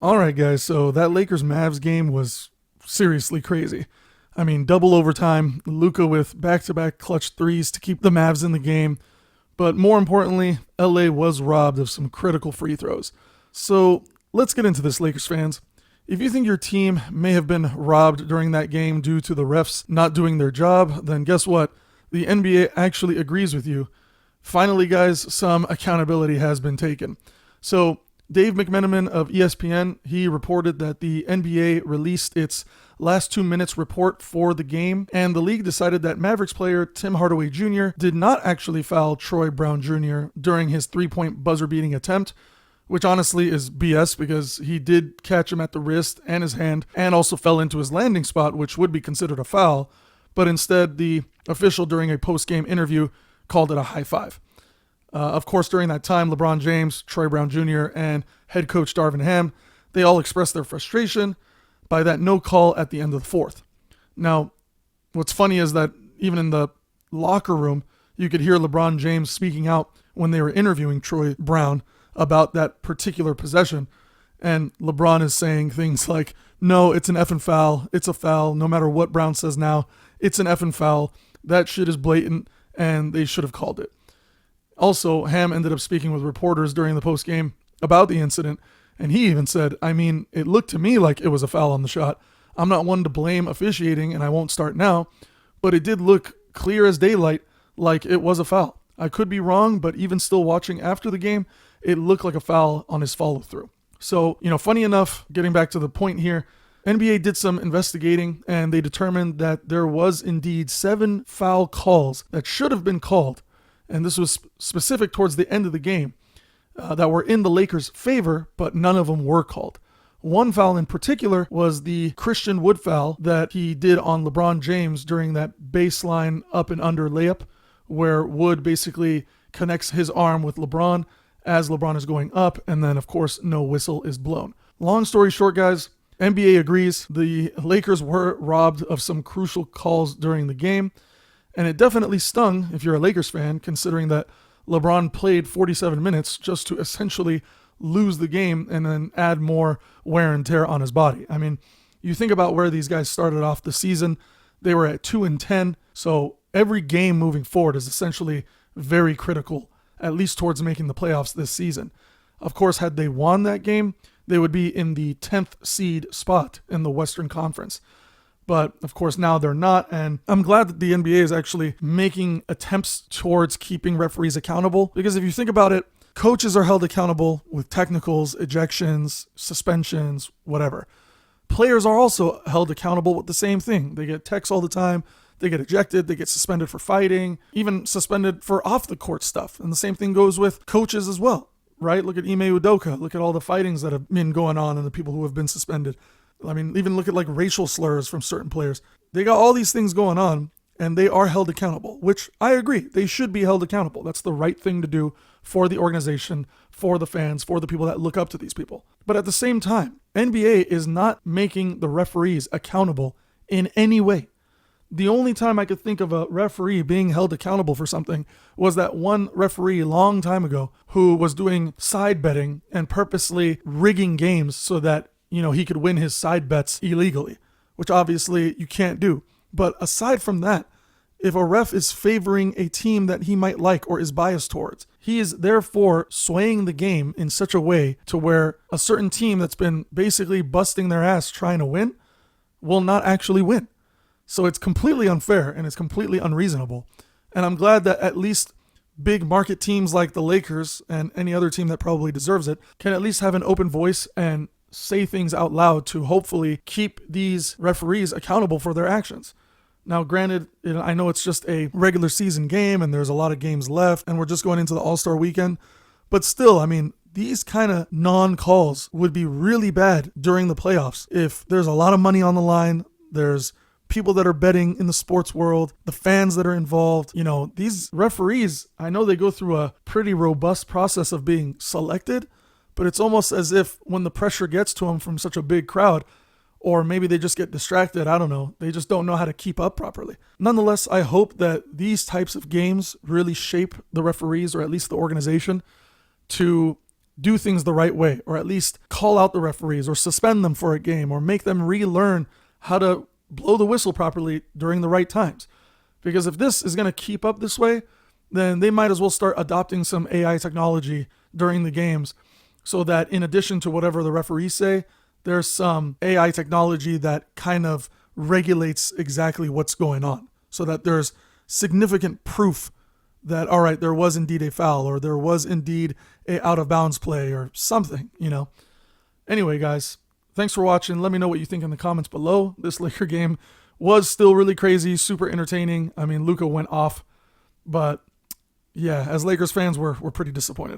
All right, guys. So that Lakers Mavs game was seriously crazy. I mean, double overtime, Luka with back to back clutch threes to keep the Mavs in the game. But more importantly, LA was robbed of some critical free throws. So let's get into this, Lakers fans. If you think your team may have been robbed during that game due to the refs not doing their job, then guess what? The NBA actually agrees with you. Finally, guys, some accountability has been taken. So Dave McMenamin of ESPN, he reported that the NBA released its last 2 minutes report for the game, and the league decided that Mavericks player Tim Hardaway Jr. did not actually foul Troy Brown Jr. during his three-point buzzer-beating attempt, which honestly is BS because he did catch him at the wrist and his hand and also fell into his landing spot, which would be considered a foul, but instead the official during a post-game interview called it a high five. Of course, during that time, LeBron James, Troy Brown Jr., and head coach Darvin Ham, they all expressed their frustration by that no call at the end of the fourth. Now, what's funny is that even in the locker room, you could hear LeBron James speaking out when they were interviewing Troy Brown about that particular possession. And LeBron is saying things like, no, it's an effing foul. It's a foul. No matter what Brown says now, it's an effing foul. That shit is blatant, and they should have called it. Also, Ham ended up speaking with reporters during the postgame about the incident, and he even said, I mean, it looked to me like it was a foul on the shot. I'm not one to blame officiating, and I won't start now, but it did look clear as daylight like it was a foul. I could be wrong, but even still watching after the game, it looked like a foul on his follow-through. So, funny enough, getting back to the point here, NBA did some investigating, and they determined that there was indeed 7 foul calls that should have been called, and this was specific towards the end of the game, that were in the Lakers' favor, but none of them were called. One foul in particular was the Christian Wood foul that he did on LeBron James during that baseline up and under layup, where Wood basically connects his arm with LeBron as LeBron is going up, and then, of course, no whistle is blown. Long story short, guys, NBA agrees the Lakers were robbed of some crucial calls during the game, and it definitely stung if you're a Lakers fan, considering that LeBron played 47 minutes just to essentially lose the game and then add more wear and tear on his body. I mean, you think about where these guys started off the season, they were at 2-10, so every game moving forward is essentially very critical, at least towards making the playoffs this season. Of course, had they won that game, they would be in the 10th seed spot in the Western Conference. But, of course, now they're not, and I'm glad that the NBA is actually making attempts towards keeping referees accountable, because if you think about it, coaches are held accountable with technicals, ejections, suspensions, whatever. Players are also held accountable with the same thing. They get texts all the time, they get ejected, they get suspended for fighting, even suspended for off-the-court stuff. And the same thing goes with coaches as well, right? Look at Ime Udoka, look at all the fightings that have been going on and the people who have been suspended. I mean, even look at like racial slurs from certain players. They got all these things going on, and they are held accountable, which I agree. They should be held accountable. That's the right thing to do for the organization, for the fans, for the people that look up to these people. But at the same time, NBA is not making the referees accountable in any way. The only time I could think of a referee being held accountable for something was that one referee a long time ago who was doing side betting and purposely rigging games so that he could win his side bets illegally, which obviously you can't do. But aside from that, if a ref is favoring a team that he might like or is biased towards, he is therefore swaying the game in such a way to where a certain team that's been basically busting their ass trying to win will not actually win. So it's completely unfair and it's completely unreasonable. And I'm glad that at least big market teams like the Lakers and any other team that probably deserves it can at least have an open voice and say things out loud to hopefully keep these referees accountable for their actions. Now, granted, I know it's just a regular season game and there's a lot of games left and we're just going into the All-Star weekend, but still, I mean, these kind of non-calls would be really bad during the playoffs if there's a lot of money on the line, there's people that are betting in the sports world, the fans that are involved. These referees, I know they go through a pretty robust process of being selected, but it's almost as if when the pressure gets to them from such a big crowd, or maybe they just get distracted, I don't know, they just don't know how to keep up properly. Nonetheless, I hope that these types of games really shape the referees, or at least the organization, to do things the right way, or at least call out the referees or suspend them for a game or make them relearn how to blow the whistle properly during the right times. Because if this is going to keep up this way, then they might as well start adopting some AI technology during the games so that in addition to whatever the referees say, there's some AI technology that kind of regulates exactly what's going on so that there's significant proof that, all right, there was indeed a foul or there was indeed a out of bounds play or something, Anyway, guys, thanks for watching. Let me know what you think in the comments below. This Laker game was still really crazy, super entertaining. I mean, Luka went off, but yeah, as Lakers fans, we're pretty disappointed.